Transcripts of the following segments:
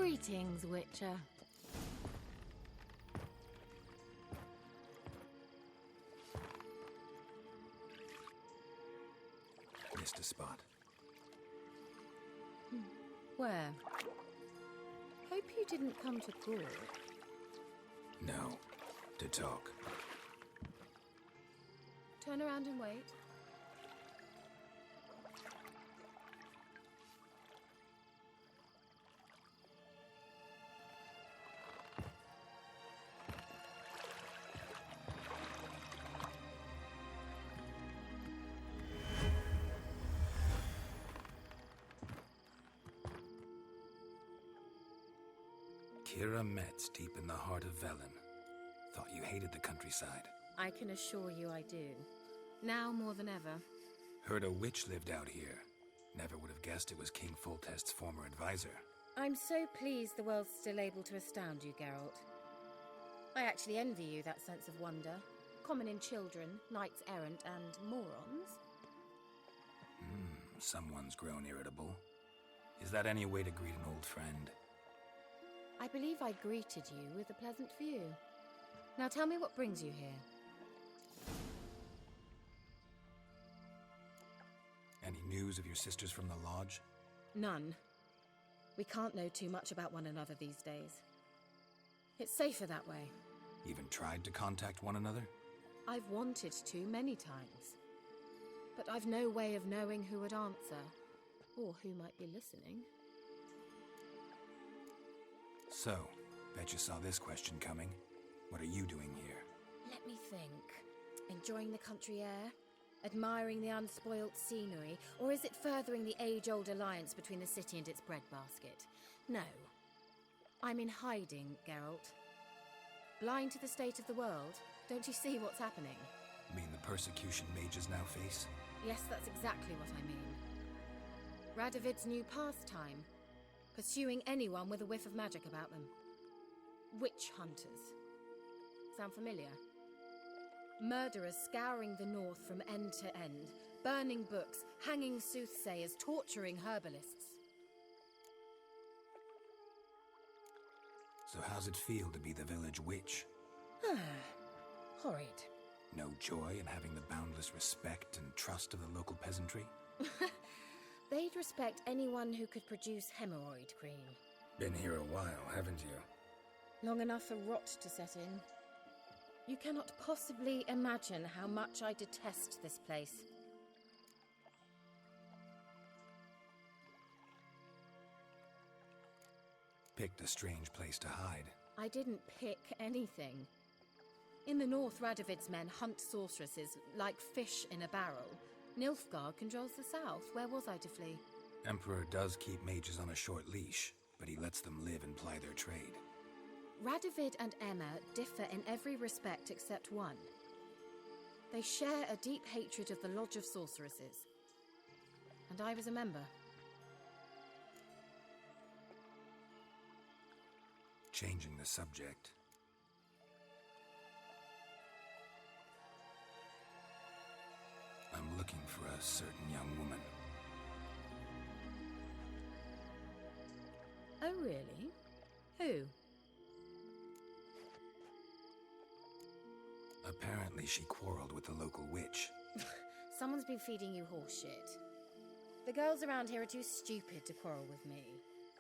Greetings, Witcher. Missed a spot. Where? Hope you didn't come to court. No. To talk. Turn around and wait. Kira Metz, deep in the heart of Velen. Thought you hated the countryside. I can assure you I do. Now more than ever. Heard a witch lived out here. Never would have guessed it was King Foltest's former advisor. I'm so pleased the world's still able to astound you, Gerald. I actually envy you that sense of wonder. Common in children, knights errant, and morons. Someone's grown irritable. Is that any way to greet an old friend? I believe I greeted you with a pleasant view. Now tell me what brings you here. Any news of your sisters from the lodge? None. We can't know too much about one another these days. It's safer that way. Even tried to contact one another? I've wanted to many times. But I've no way of knowing who would answer, or who might be listening. So, bet you saw this question coming. What are you doing here? Let me think. Enjoying the country air? Admiring the unspoilt scenery? Or is it furthering the age-old alliance between the city and its breadbasket? No. I'm in hiding, Gerald. Blind to the state of the world? Don't you see what's happening? Mean the persecution mages now face? Yes, that's exactly what I mean. Radovid's new pastime. Pursuing anyone with a whiff of magic about them. Witch hunters. Sound familiar? Murderers scouring the north from end to end, burning books, hanging soothsayers, torturing herbalists. So how's it feel to be the village witch? Horrid. No joy in having the boundless respect and trust of the local peasantry? They'd respect anyone who could produce hemorrhoid cream. Been here a while, haven't you? Long enough for rot to set in. You cannot possibly imagine how much I detest this place. Picked a strange place to hide. I didn't pick anything. In the north, Radovid's men hunt sorceresses like fish in a barrel. Nilfgaard controls the south. Where was I to flee? Emperor does keep mages on a short leash, but he lets them live and ply their trade. Radovid and Emma differ in every respect except one. They share a deep hatred of the Lodge of Sorceresses. And I was a member. Changing the subject. I'm looking for a certain young woman. Oh, really? Who? Apparently she quarreled with the local witch. Someone's been feeding you horse shit. The girls around here are too stupid to quarrel with me.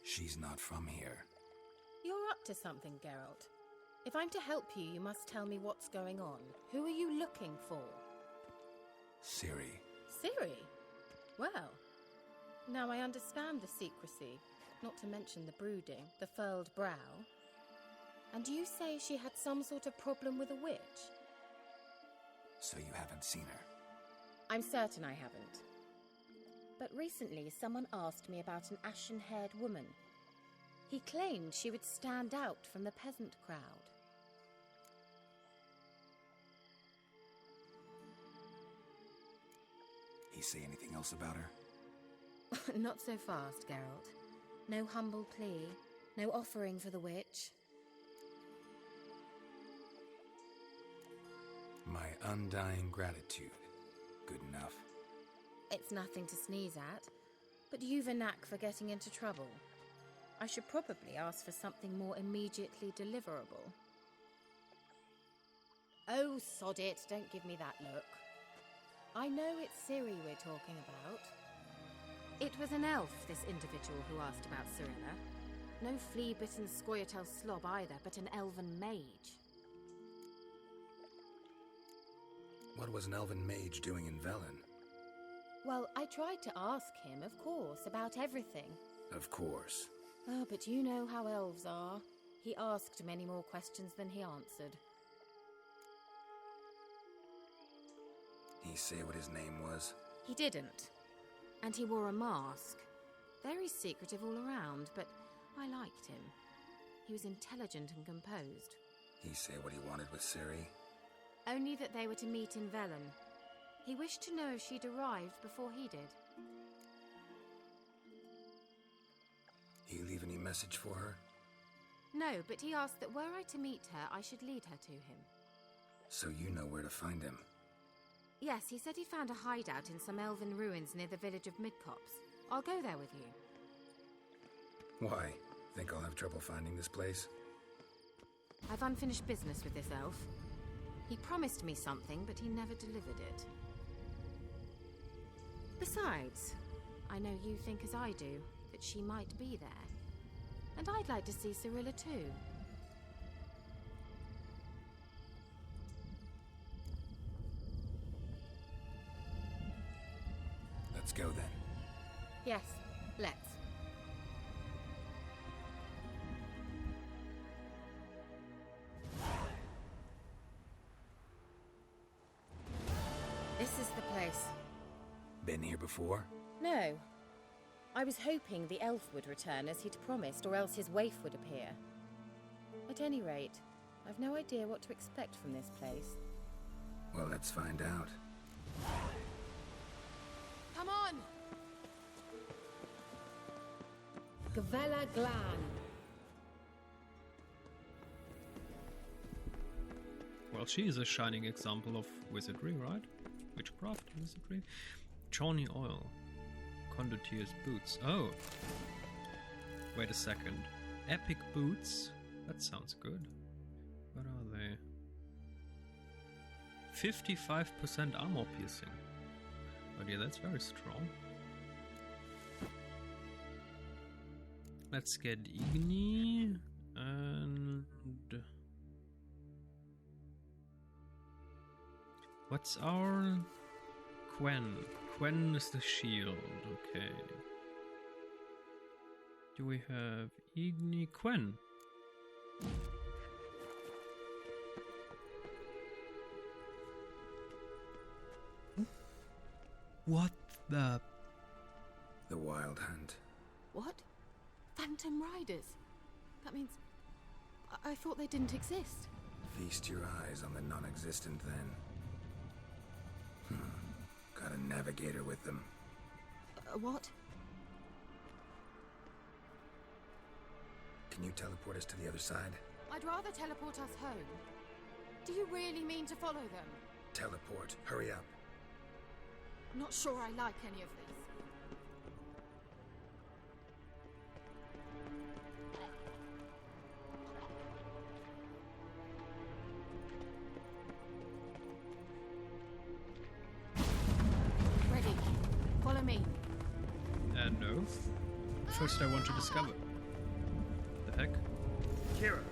She's not from here. You're up to something, Gerald. If I'm to help you, you must tell me what's going on. Who are you looking for? Ciri. Ciri? Well, now I understand the secrecy, not to mention the brooding, the furled brow. And you say she had some sort of problem with a witch? So you haven't seen her? I'm certain I haven't. But recently someone asked me about an ashen-haired woman. He claimed she would stand out from the peasant crowd. He say anything else about her? Not so fast, Gerald. No humble plea, no offering for the witch. My undying gratitude. Good enough. It's nothing to sneeze at, but you've a knack for getting into trouble. I should probably ask for something more immediately deliverable. Oh, sod it, don't give me that look. I know it's Ciri we're talking about. It was an elf, this individual who asked about Cirilla. No flea-bitten Scoia'tael slob either, but an elven mage. What was an elven mage doing in Velen? Well, I tried to ask him, of course, about everything. Of course. Oh, but you know how elves are. He asked many more questions than he answered. He say what his name was? He didn't. And he wore a mask. Very secretive all around, but I liked him. He was intelligent and composed. He say what he wanted with Ciri? Only that they were to meet in Velen. He wished to know if she'd arrived before he did. He leave any message for her? No, but he asked that were I to meet her, I should lead her to him. So you know where to find him? Yes, he said he found a hideout in some elven ruins near the village of Midcopse. I'll go there with you. Why? Think I'll have trouble finding this place? I've unfinished business with this elf. He promised me something, but he never delivered it. Besides, I know you think as I do, that she might be there. And I'd like to see Cirilla too. Let's go then. Yes, let's. This is the place. Been here before? No. I was hoping the elf would return as he'd promised, or else his waif would appear. At any rate, I've no idea what to expect from this place. Well, let's find out. Come on! Gavella Glan. Well, she is a shining example of wizardry, right? Witchcraft, wizardry. Johnny oil. Condotier's boots. Oh! Wait a second. Epic boots? That sounds good. What are they? 55% armor piercing. Oh yeah, that's very strong. Let's get Igni and... What's our... Quen. Quen is the shield, okay. Do we have Igni Quen? What the... The Wild Hunt. What? Phantom Riders? That means... I thought they didn't exist. Feast your eyes on the non-existent then. Got a navigator with them. What? Can you teleport us to the other side? I'd rather teleport us home. Do you really mean to follow them? Teleport. Hurry up. Not sure I like any of this. Ready. Follow me. No. First I want to discover. The heck? Kira.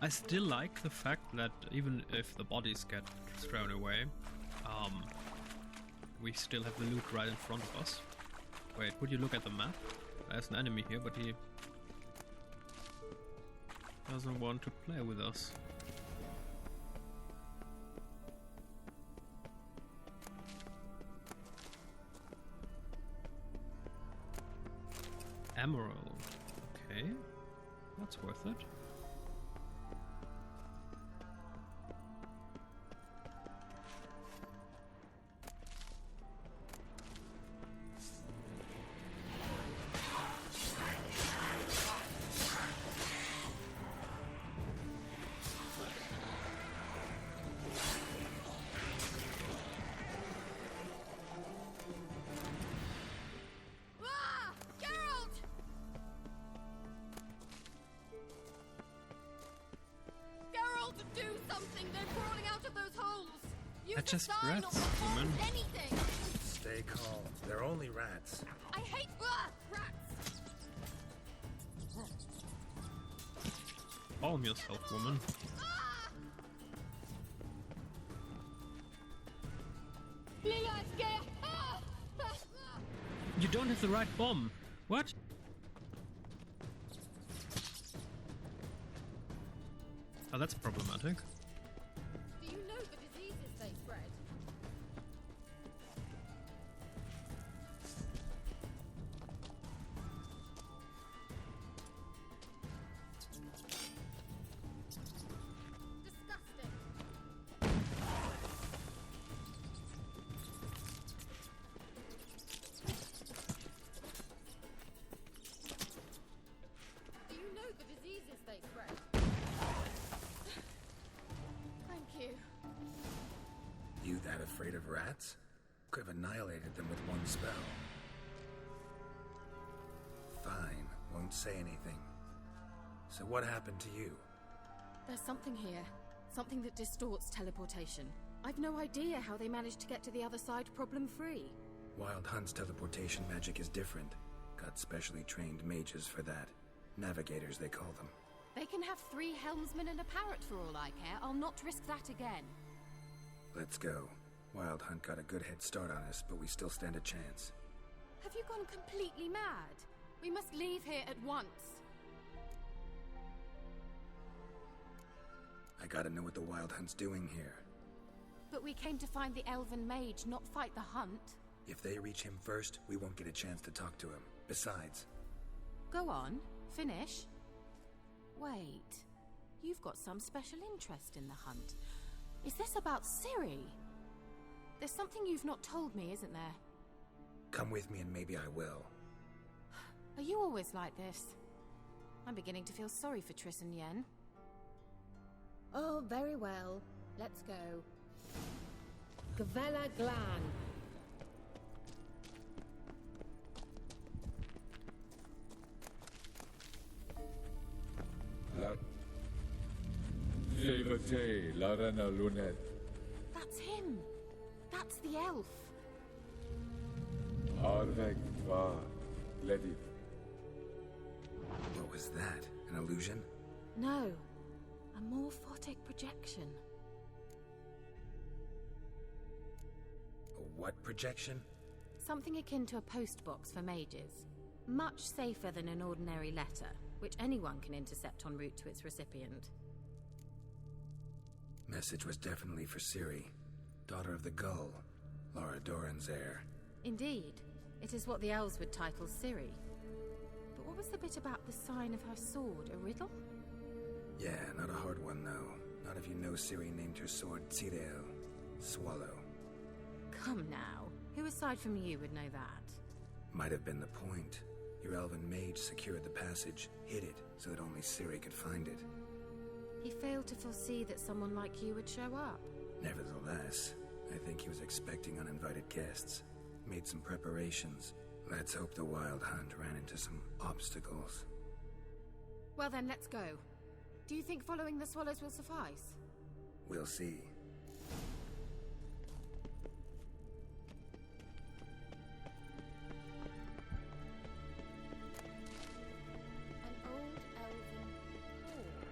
I still like the fact that even if the bodies get thrown away, we still have the loot right in front of us. Wait, would you look at the map? There's an enemy here, but he doesn't want to play with us. Emerald. Okay, that's worth it. Ah! Gerald! Gerald, do something! They're crawling out of those holes! Use They're the just sign, not rats, the bomb, woman. anything! Stay calm. They're only rats. I hate rats! Calm yourself, woman. Ah! Lila, I'm scared! Ah! Ah! You don't have the right bomb. What? Oh, that's problematic. Do you know the diseases they spread? Disgusting. Do you know the diseases they spread? Thank you. You that afraid of rats? Could have annihilated them with one spell. Fine, won't say anything. So what happened to you? There's something here. Something that distorts teleportation. I've no idea how they managed to get to the other side problem-free. Wild Hunt's teleportation magic is different. Got specially trained mages for that. Navigators, they call them. They can have 3 helmsmen and a parrot for all I care. I'll not risk that again. Let's go. Wild Hunt got a good head start on us, but we still stand a chance. Have you gone completely mad? We must leave here at once. I gotta know what the Wild Hunt's doing here. But we came to find the elven mage, not fight the hunt. If they reach him first, we won't get a chance to talk to him. Besides, Go on, finish. Wait, you've got some special interest in the hunt. Is this about Ciri? There's something you've not told me, isn't there? come with me and maybe I will. Are you always like this? I'm beginning to feel sorry for Triss and Yen. Oh, very well. Let's go. Gavella Glan. That's him. That's the elf. What was that? An illusion? No. A morphotic projection. A what projection? Something akin to a postbox for mages. Much safer than an ordinary letter, which anyone can intercept en route to its recipient. Message was definitely for Ciri, daughter of the Gull, Laura Doran's heir. Indeed. It is what the elves would title Ciri. But what was the bit about the sign of her sword? A riddle? Yeah, not a hard one though. Not if you know Ciri named her sword Tirel, Swallow. Come now. Who aside from you would know that? Might have been the point. Your elven mage secured the passage, hid it, so that only Ciri could find it. He failed to foresee that someone like you would show up. Nevertheless, I think he was expecting uninvited guests. Made some preparations. Let's hope the Wild Hunt ran into some obstacles. Well then, let's go. Do you think following the swallows will suffice? We'll see. An old elven hoard.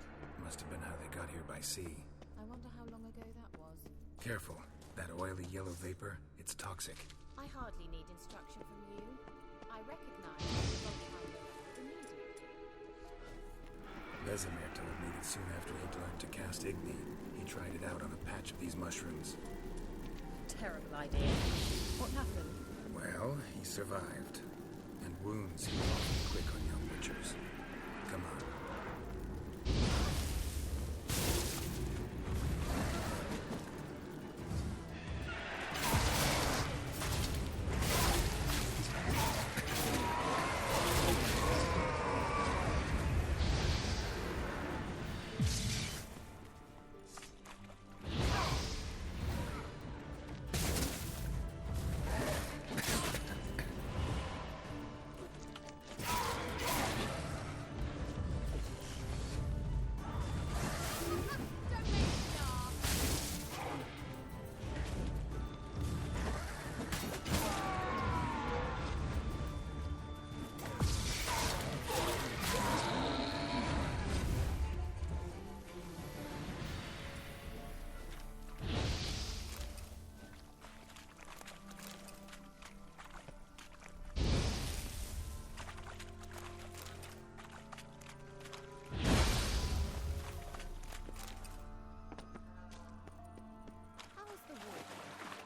Must have been how they got here by sea. I wonder how long ago that was. Careful. That oily yellow vapor, it's toxic. I hardly need instruction from you. I recognize the immediately. Vesemir told me that soon after he'd learned to cast Igni, he tried it out on a patch of these mushrooms. Terrible idea. What happened? Well, he survived. And Wounds heal awfully quick on young witchers. Come on.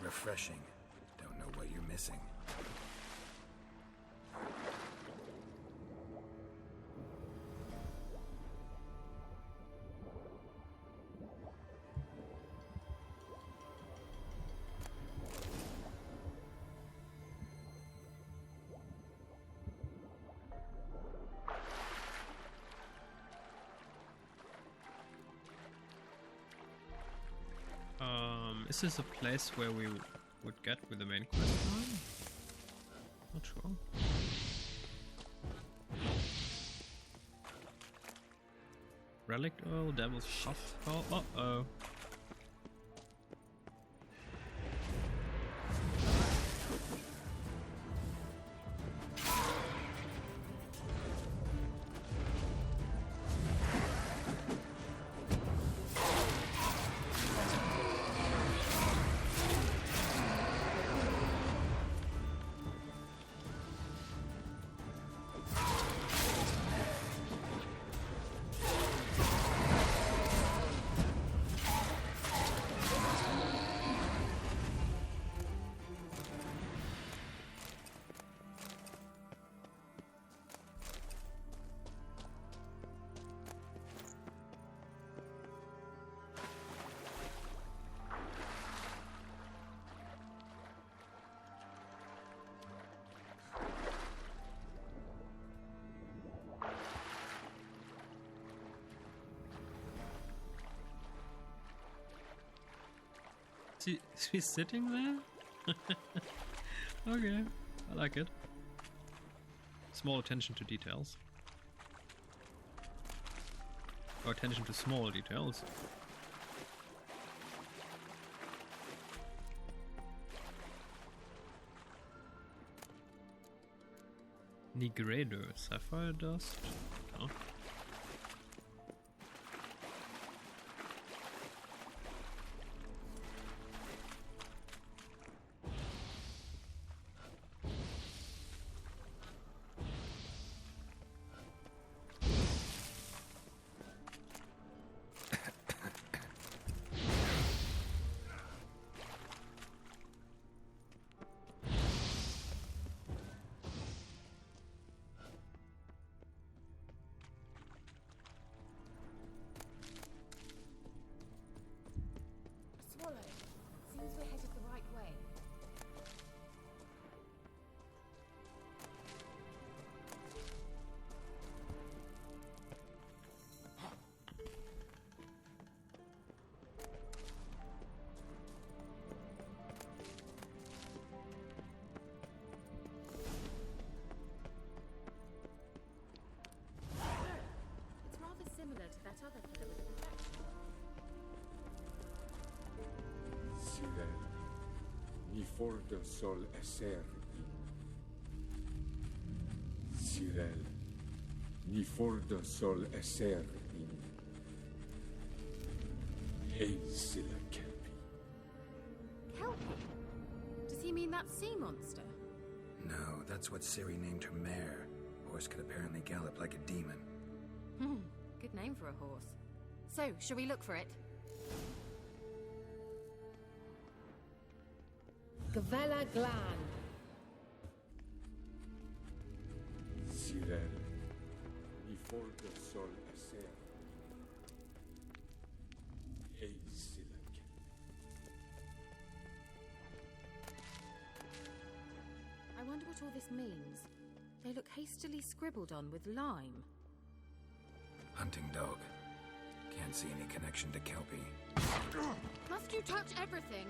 Refreshing. Don't know what you're missing. Is this a place where we would get with the main quest line? Not sure. Relic oil, devil's puff. Oh, uh-oh. She's sitting there? Okay, I like it. Small attention to details. Or attention to small details. Nigredo, sapphire dust. Oh. Ni for de sol esser in. Cyril, ni for de sol esser in. Eisila Kelpie. Kelpie? Does he mean that sea monster? No, that's what Ciri named her mare. Horse could apparently gallop like a demon. Good name for a horse. So, shall we look for it? Gavella Glan. Cyril, ni for the sol acer. Hey, Silak. I wonder what all this means. They look hastily scribbled on with lime. Hunting dog. Can't see any connection to Kelpie. Must you touch everything?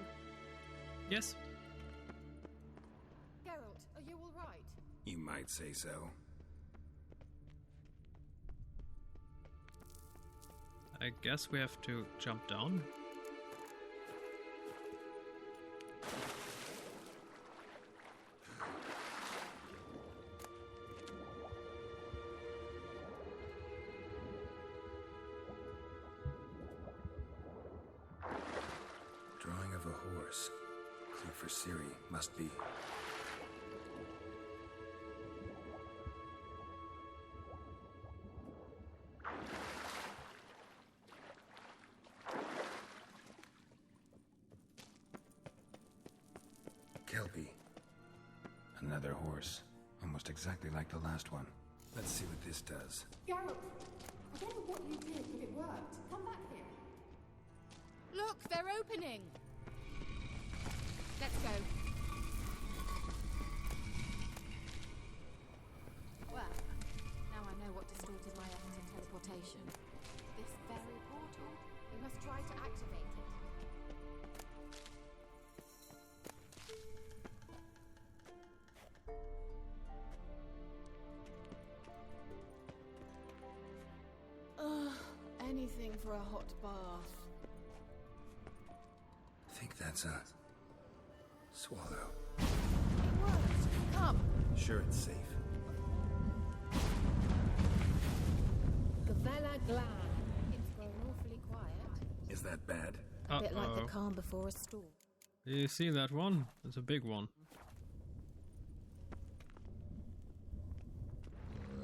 Yes. Gerald, are you all right? You might say so. I guess we have to jump down. Drawing of a horse. Clue for Siri must be. Kelpie. Another horse. Almost exactly like the last one. Let's see what this does. Gerald, I don't know what you did, but it worked. Come back here. Look, they're opening! Let's go. Well, now I know what distorted my effort in teleportation. This very portal. We must try to activate it. Anything for a hot bath. I think that's a swallow. It worked. Come. Sure it's safe. Gavella Glan. It's grown awfully quiet. Is that bad? A bit like the calm before a storm. You see that one? It's a big one.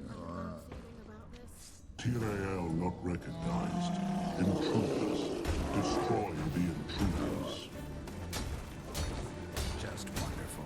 Feeling about this? Tyrael not recognized. Intruders. Destroy the intruders. Just wonderful.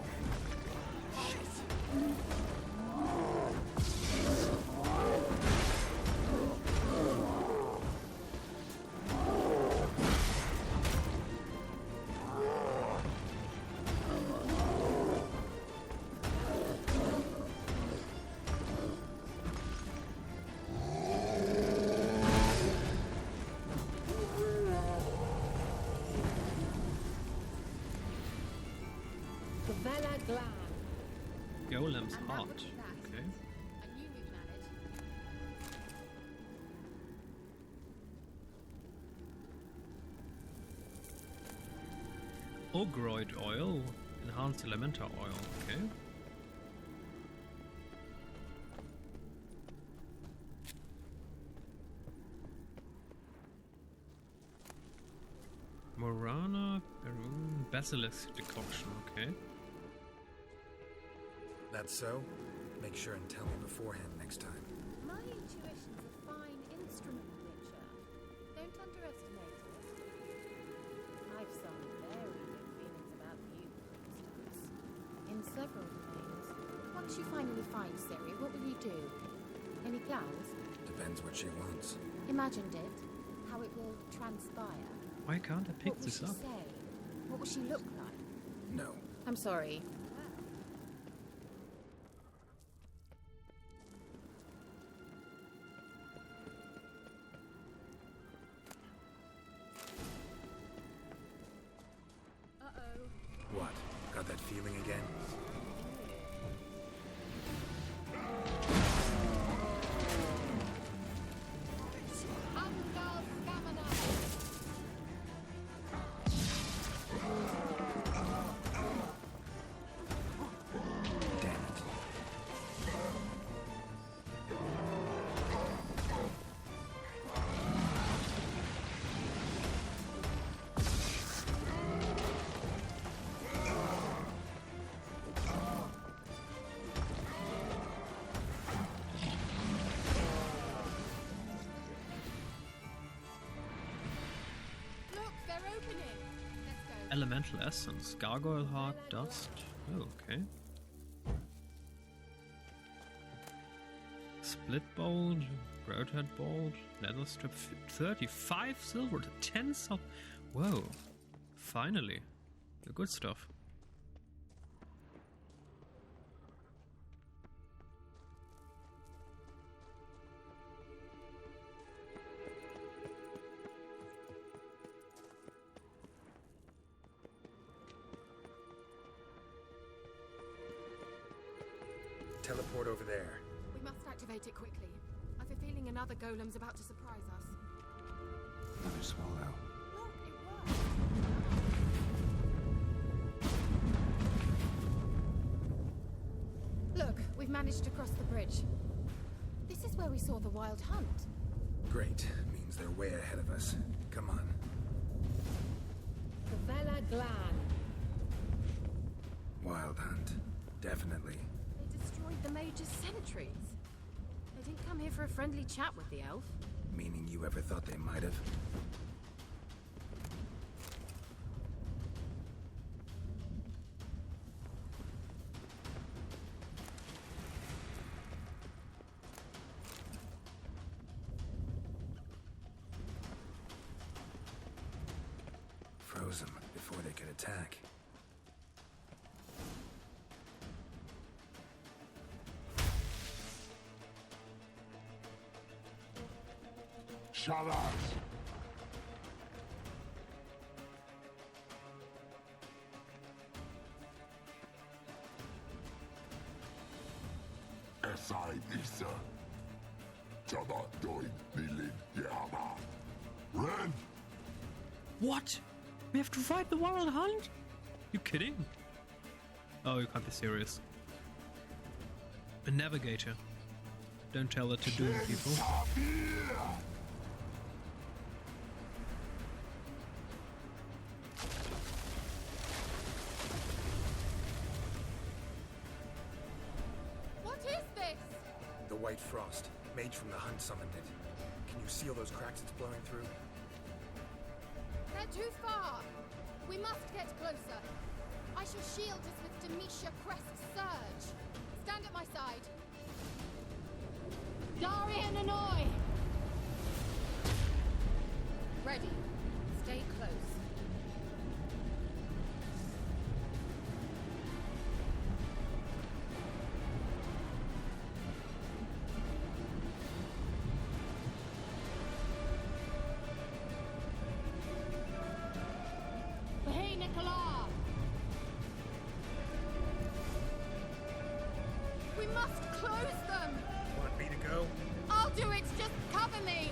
Gavella Glan. Golem's And that heart. would be that. Okay. I knew we'd manage. Ogroid oil. Enhanced elemental oil. Okay. Morana, Perun, Basilisk decoction. Okay. That's so? Make sure and tell me beforehand next time. My intuition's a fine instrument, Witcher. Don't underestimate it. I've some very good feelings about you, for instance. In several domains. Once you finally find Ciri, what will you do? Any plans? Depends what she wants. Imagined it? How it will transpire? Why can't I pick What will this she up? say? What will she look like? No. I'm sorry. Uh-oh. What? Got that feeling again? Damn it. Look, they're opening! Let's go. Elemental essence. Gargoyle heart, dust. Oh, okay. split bolt, rotate bolt, leather strip, 35 silver to 10 silver. Whoa, finally, the good stuff. Teleport over there. We must activate it quickly. I've a feeling another golem's about to surprise us. Another swallow. Look, it worked. Look, we've managed to cross the bridge. This is where we saw the wild hunt. Great. Means they're way ahead of us. Come on. Vela Glan. Wild hunt. Definitely. They destroyed the Major's sentries. They didn't come here for a friendly chat with the elf. Meaning you ever thought they might have? Froze them before they could attack. Shut up! Esai Isa. Jabba doin nilin yama. Ren! What? We have to fight the wild hunt? You kidding? Oh, you can't be serious. A navigator. Don't tell it to doom people. What is this? The white frost. Mage from the hunt summoned it. Can you see all those cracks it's blowing through? They're too far. We must get closer. I shall shield us with Demetia Crest's surge. Stand at my side. Darian Annoy! Ready. Stay close. Hey, Nicola! We must close them! Want me to go? I'll do it! Just cover me!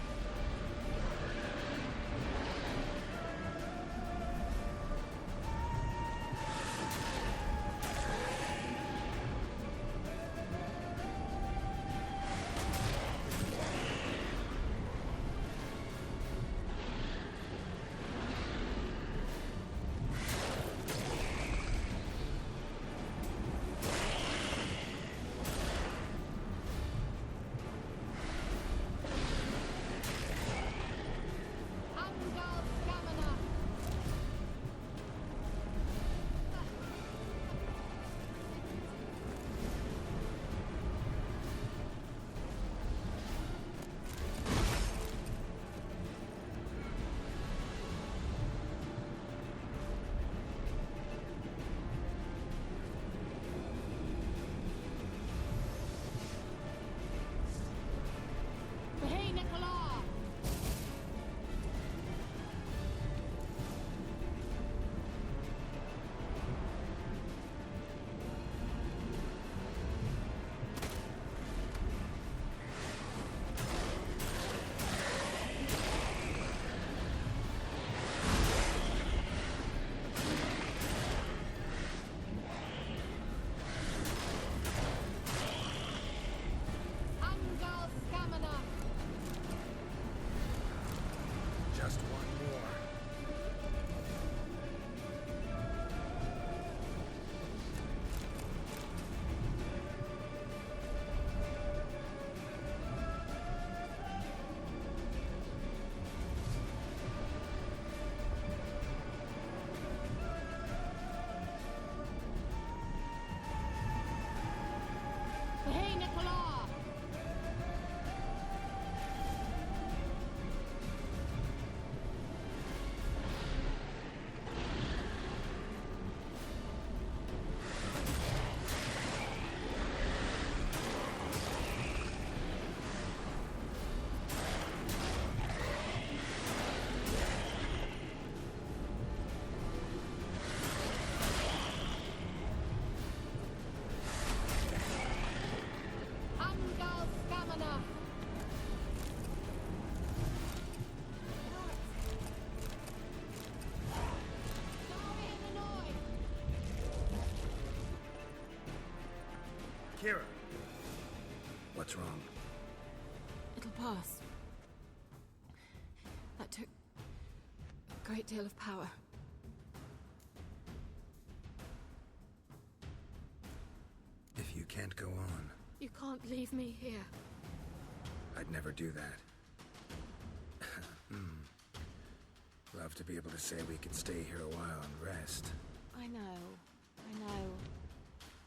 Kira! What's wrong? It'll pass. That took a great deal of power. If you can't go on, You can't leave me here. I'd never do that. Love to be able to say we could stay here a while and rest. I know.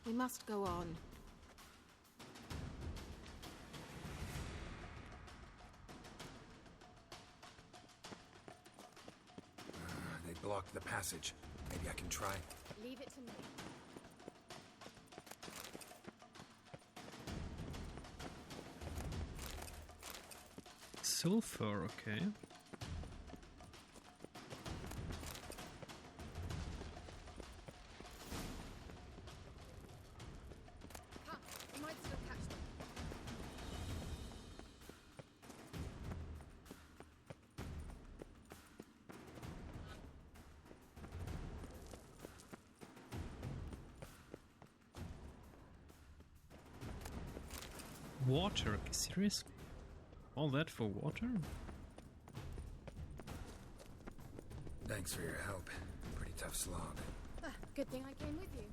We must go on. They blocked the passage. Maybe I can try. Leave it to me. Sulfur, okay. Ha! We might still catch them. Water, serious? All that for water? Thanks for your help. Pretty tough slog. Good thing I came with you.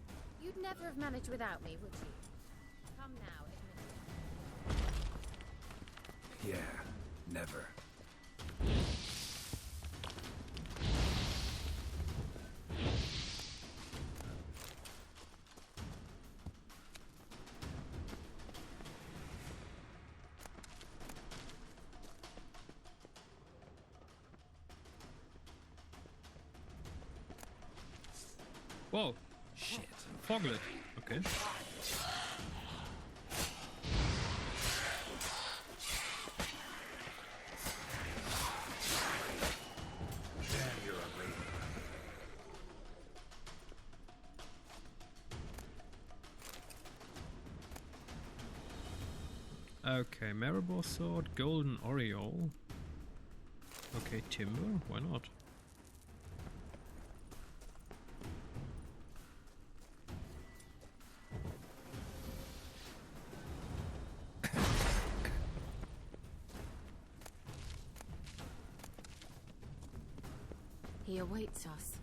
You'd never have managed without me, would you? Come now, admit it. Yeah, never. Whoa! Shit. Foglet. Okay. Damn, you're ugly. Okay, Maribor Sword, Golden Oriole. Okay, Timber, why not? He awaits us.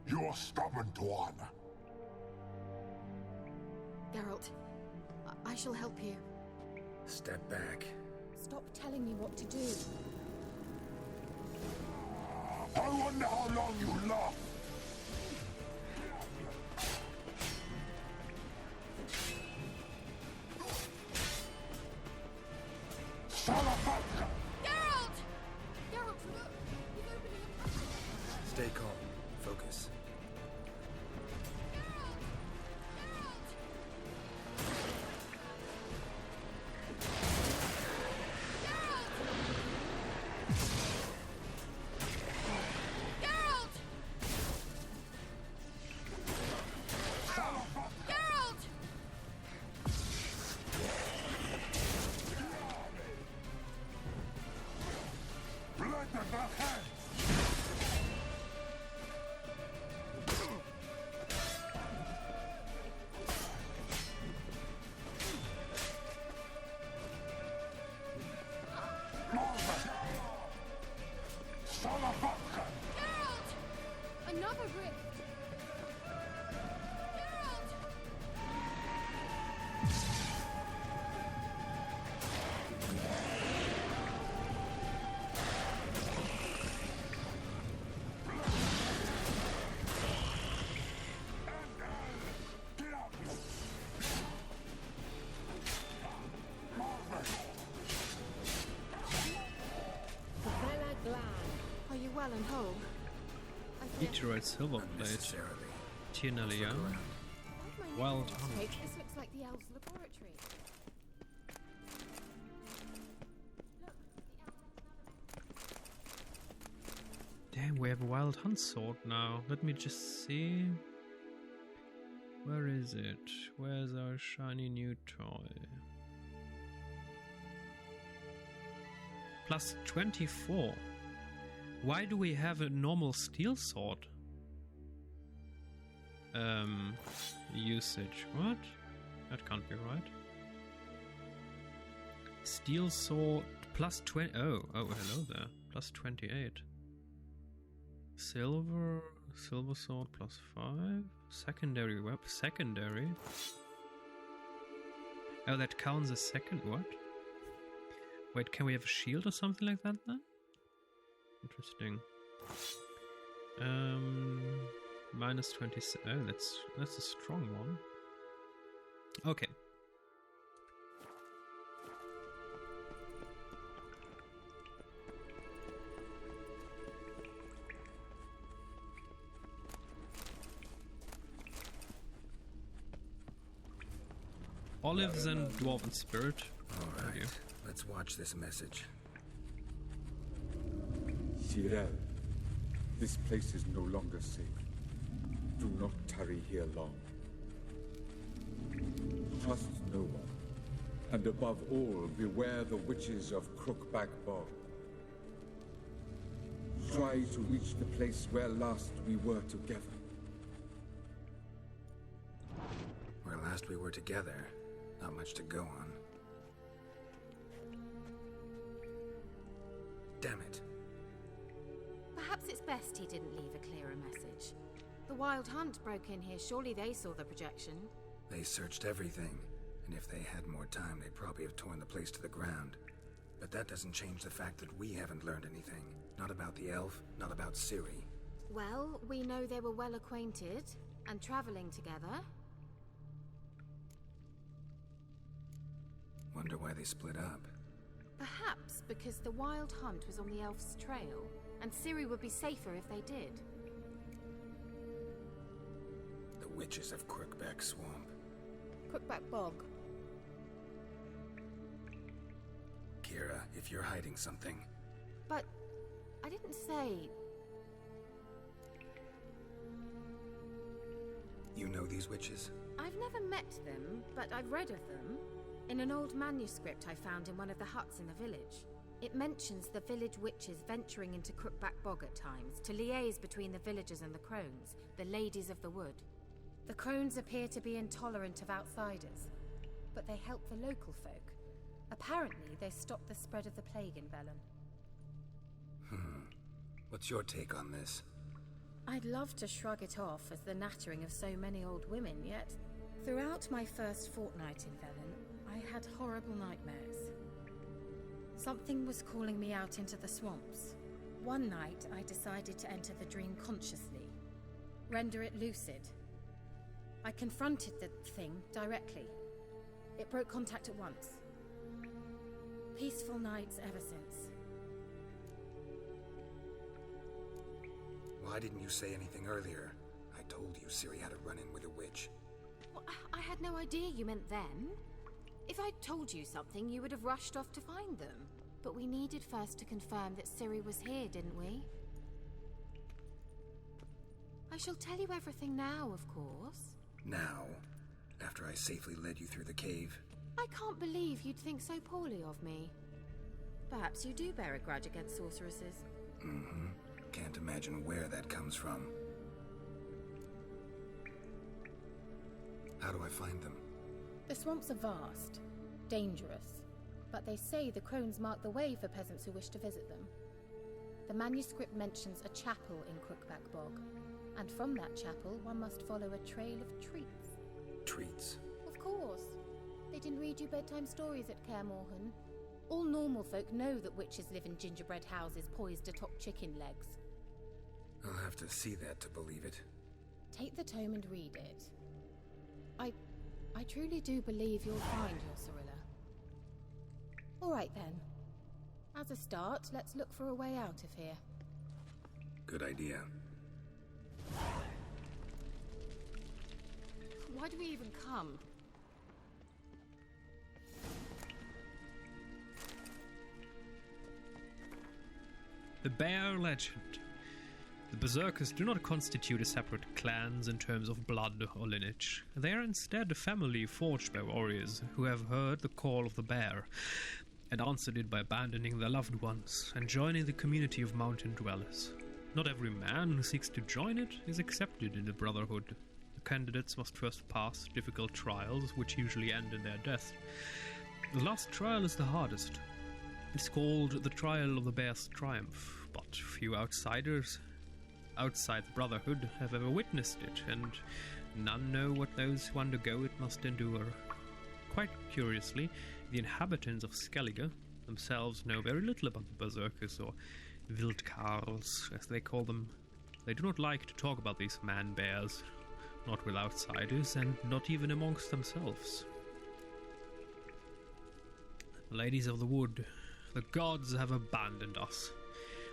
You're stubborn, Tuan. Gerald, I shall help you. Step back. Stop telling me what to do. I wonder how long you last. Salafatka! Gerald! Gerald, look! He's opening a passage. Stay calm. Focus. Blood to the head! Salafatka! Gerald! Another rift! Gerald! Get out! Bella Glad. Are you well and whole? I fear Meteorite Silver Plate. Unnecessarily. Tinalia. why have my Wild This hunt. looks like the elves' laboratory. Damn, we have a wild hunt sword now. Let me just see. Where is it? Where's our shiny new toy? Plus 24. Why do we have a normal steel sword? Usage. What? That can't be right. Steel sword plus 20. Oh, hello there. Plus 28. Silver sword plus 5. Secondary web. Secondary. Oh, that counts as second. What? Wait, can we have a shield or something like that then? Interesting. Minus 27. Oh, that's a strong one. Okay. Olives and dwarven spirit. All right, let's watch this message. Gerald, this place is no longer safe. Do not tarry here long. Trust no one. And above all, beware the witches of Quickback Bog. Try to reach the place where last we were together. Where last we were together, not much to go on. Damn it. Perhaps it's best he didn't leave a clearer message. The Wild Hunt broke in here. Surely they saw the projection. They searched everything, and if they had more time, they'd probably have torn the place to the ground. But that doesn't change the fact that we haven't learned anything. Not about the elf, not about Ciri. Well, we know they were well acquainted and traveling together. Wonder why they split up. Perhaps because the Wild Hunt was on the elf's trail, and Ciri would be safer if they did. The witches of Quickback Swamp. Quickback Bog. Kira, if you're hiding something... But I didn't say... You know these witches? I've never met them, but I've read of them. In an old manuscript I found in one of the huts in the village. It mentions the village witches venturing into Quickback Bog at times to liaise between the villagers and the crones, the ladies of the wood. The crones appear to be intolerant of outsiders, but they help the local folk. Apparently, they stopped the spread of the plague in Velen. What's your take on this? I'd love to shrug it off as the nattering of so many old women, yet throughout my first fortnight in Velen, I had horrible nightmares. Something was calling me out into the swamps. One night, I decided to enter the dream consciously, render it lucid. I confronted the thing directly. It broke contact at once. Peaceful nights ever since. Why didn't you say anything earlier? I told you Ciri had a run-in with a witch. Well, I had no idea you meant then. If I'd told you something, you would have rushed off to find them. But we needed first to confirm that Ciri was here, didn't we? I shall tell you everything now, of course. Now? After I safely led you through the cave? I can't believe you'd think so poorly of me. Perhaps you do bear a grudge against sorceresses. Mm-hmm. Can't imagine where that comes from. How do I find them? The swamps are vast, dangerous, but they say the crones mark the way for peasants who wish to visit them. The manuscript mentions a chapel in Quickback Bog, and from that chapel one must follow a trail of treats. Treats? Of course. They didn't read you bedtime stories at Kaer Morhen. All normal folk know that witches live in gingerbread houses poised atop chicken legs. I'll have to see that to believe it. Take the tome and read it. I truly do believe you'll find your Cirilla. All right then. As a start, let's look for a way out of here. Good idea. Why do we even come? The Bear Legend. The Berserkers do not constitute a separate clans in terms of blood or lineage. They are instead a family forged by warriors who have heard the call of the bear and answered it by abandoning their loved ones and joining the community of mountain dwellers. Not every man who seeks to join it is accepted in the Brotherhood. The candidates must first pass difficult trials, which usually end in their death. The last trial is the hardest. It's called the Trial of the Bear's Triumph, but few outsiders outside the Brotherhood have ever witnessed it, and none know what those who undergo it must endure. Quite curiously, the inhabitants of Skellige themselves know very little about the Berserkers, or Wildkarls, as they call them. They do not like to talk about these man-bears, not with outsiders, and not even amongst themselves. Ladies of the Wood, the gods have abandoned us.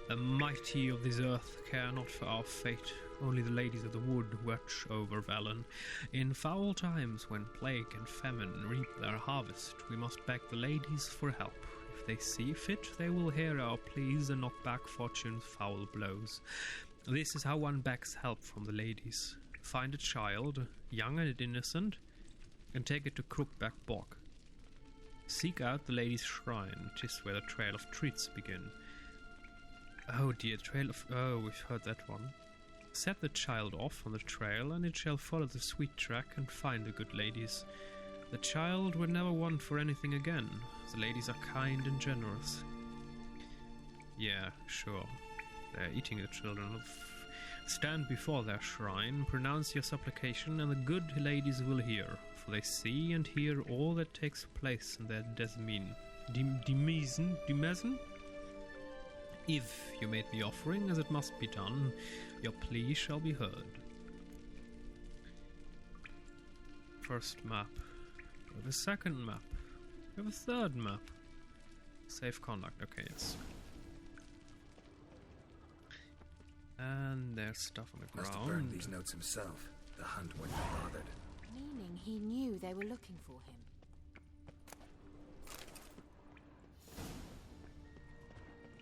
The mighty of this earth care not for our fate. Only the ladies of the wood watch over Velen. In foul times, when plague and famine reap their harvest, we must beg the ladies for help. If they see fit, they will hear our pleas and knock back fortune's foul blows. This is how one begs help from the ladies. Find a child, young and innocent, and take it to Quickback bog. Seek out the lady's shrine. 'Tis where the trail of treats begin. Oh dear, trail of... Oh, we've heard that one. Set the child off on the trail, and it shall follow the sweet track and find the good ladies. The child will never want for anything again. The ladies are kind and generous. Yeah, sure. They're eating the children of... Stand before their shrine, pronounce your supplication, and the good ladies will hear, for they see and hear all that takes place in their desmine. Demesen? If you made the offering as it must be done, your plea shall be heard. First map. We have a second map. We have a third map. Safe conduct. Okay, yes. And there's stuff on the ground. Must have burned these notes himself. The hunt wouldn't have bothered. Meaning he knew they were looking for him.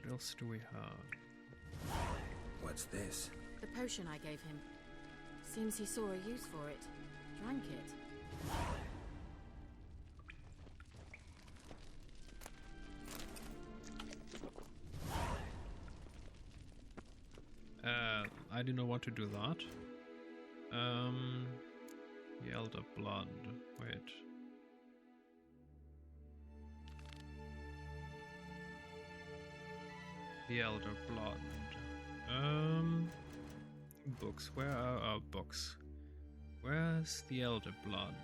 What else do we have? What's this? The potion I gave him. Seems he saw a use for it. Drank it. I do not want to do that. The Elder Blood. Wait. The Elder Blood. Books. Where are our books? Where's the Elder Blood?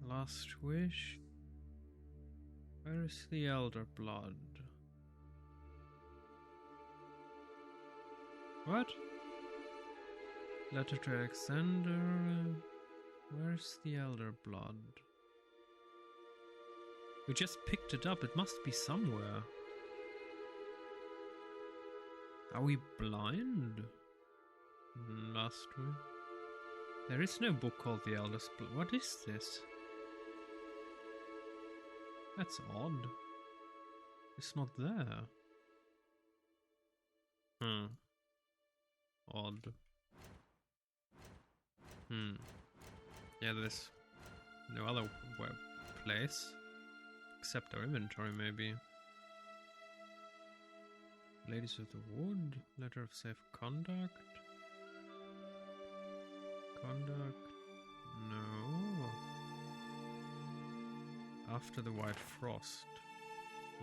Last Wish. Where is the Elder Blood? What? Letter to Alexander. Where's the Elder Blood? We just picked it up. It must be somewhere. Are we blind? Last Wish. There is no book called The Elder's Blood. What is this? That's odd. It's not there. Odd. Yeah, there's no other place. Except our inventory, maybe. Ladies of the Wood. Letter of safe conduct. No. After the White Frost.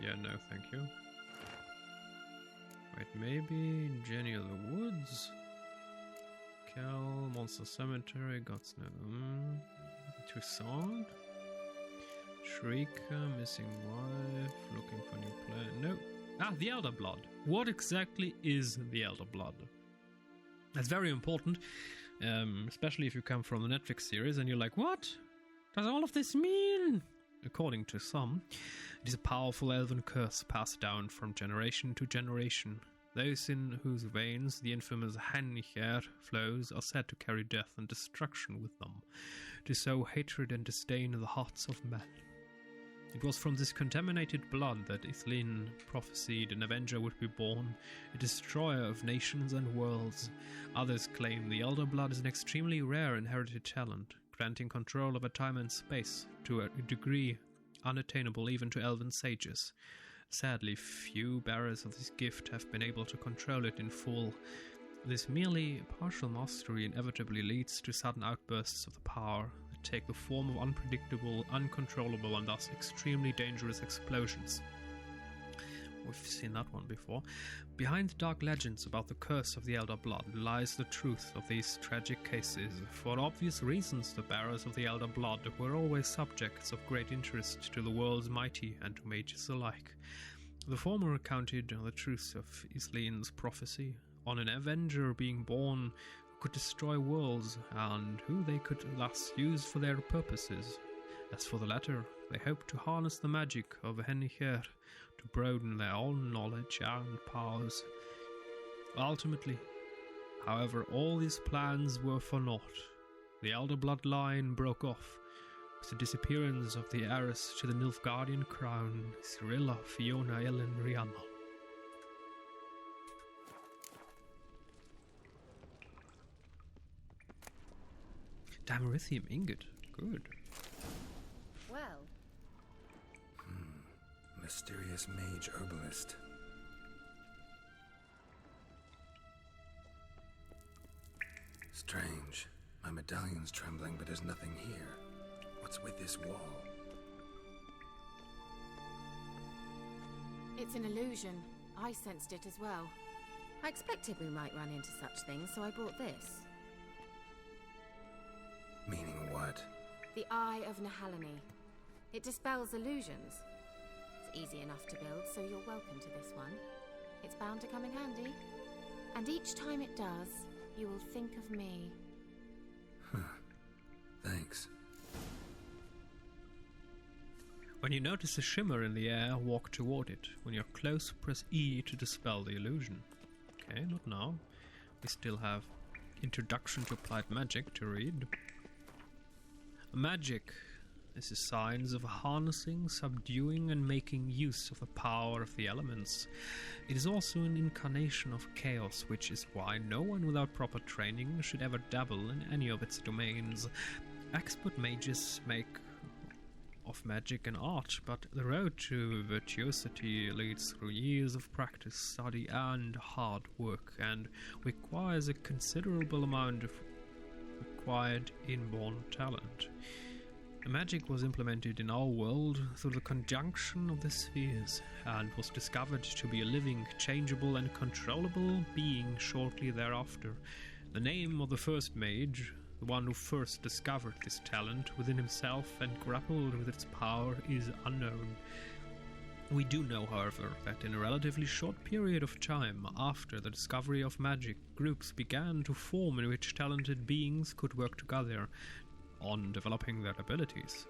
Yeah, no, thank you. Wait, maybe Jenny of the Woods? Kel, Monster Cemetery, God's No. Toussaint? Shrieker, Missing Wife, Looking for New Player. No. Ah, the Elder Blood. What exactly is the Elder Blood? That's very important, especially if you come from the Netflix series and you're like, what does all of this mean? According to some, it is a powerful elven curse passed down from generation to generation. Those in whose veins the infamous Hennicher flows are said to carry death and destruction with them, to sow hatred and disdain in the hearts of men. It was from this contaminated blood that Ithlin prophesied an avenger would be born, a destroyer of nations and worlds. Others claim the elder blood is an extremely rare inherited talent, granting control over time and space to a degree unattainable even to elven sages. Sadly, few bearers of this gift have been able to control it in full. This merely partial mastery inevitably leads to sudden outbursts of the power that take the form of unpredictable, uncontrollable, and thus extremely dangerous explosions. We've seen that one before. Behind the dark legends about the curse of the Elder Blood lies the truth of these tragic cases. For obvious reasons, the bearers of the Elder Blood were always subjects of great interest to the world's mighty and to mages alike. The former recounted the truth of Islin's prophecy on an avenger being born who could destroy worlds and who they could thus use for their purposes. As for the latter, they hoped to harness the magic of Hennicher to broaden their own knowledge and powers. Ultimately, however, all these plans were for naught. The Elder Bloodline broke off with the disappearance of the heiress to the Nilfgaardian crown, Cyrilla Fiona Ellen Rihanna. Damerithium ingot. Good. Well, Mysterious mage herbalist. Strange. My medallion's trembling, but there's nothing here. What's with this wall? it's an illusion. I sensed it as well. I expected we might run into such things, so I brought this. Meaning what? The Eye of Nahallani. It dispels illusions. It's easy enough to build, so you're welcome to this one. It's bound to come in handy. And each time it does, you will think of me. Thanks. When you notice a shimmer in the air, walk toward it. When you're close, press E to dispel the illusion. Okay, not now. We still have Introduction to Applied Magic to read. Magic is the science of harnessing, subduing, and making use of the power of the elements. It is also an incarnation of chaos, which is why no one without proper training should ever dabble in any of its domains. Expert mages make of magic an art, but the road to virtuosity leads through years of practice, study, and hard work, and requires a considerable amount of required inborn talent. Magic was implemented in our world through the conjunction of the spheres, and was discovered to be a living, changeable, and controllable being shortly thereafter. The name of the first mage, the one who first discovered this talent within himself and grappled with its power, is unknown. We do know, however, that in a relatively short period of time after the discovery of magic, groups began to form in which talented beings could work together on developing their abilities.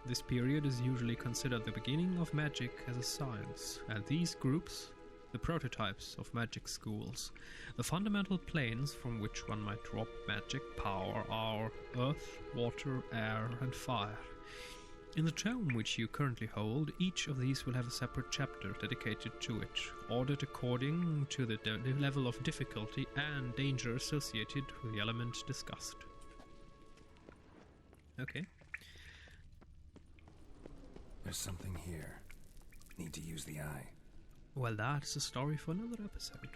This period is usually considered the beginning of magic as a science, and these groups, the prototypes of magic schools. The fundamental planes from which one might drop magic power are earth, water, air, and fire. In the tome which you currently hold, each of these will have a separate chapter dedicated to it, ordered according to the level of difficulty and danger associated with the element discussed. Okay. There's something here. Need to use the eye. Well, that's a story for another episode.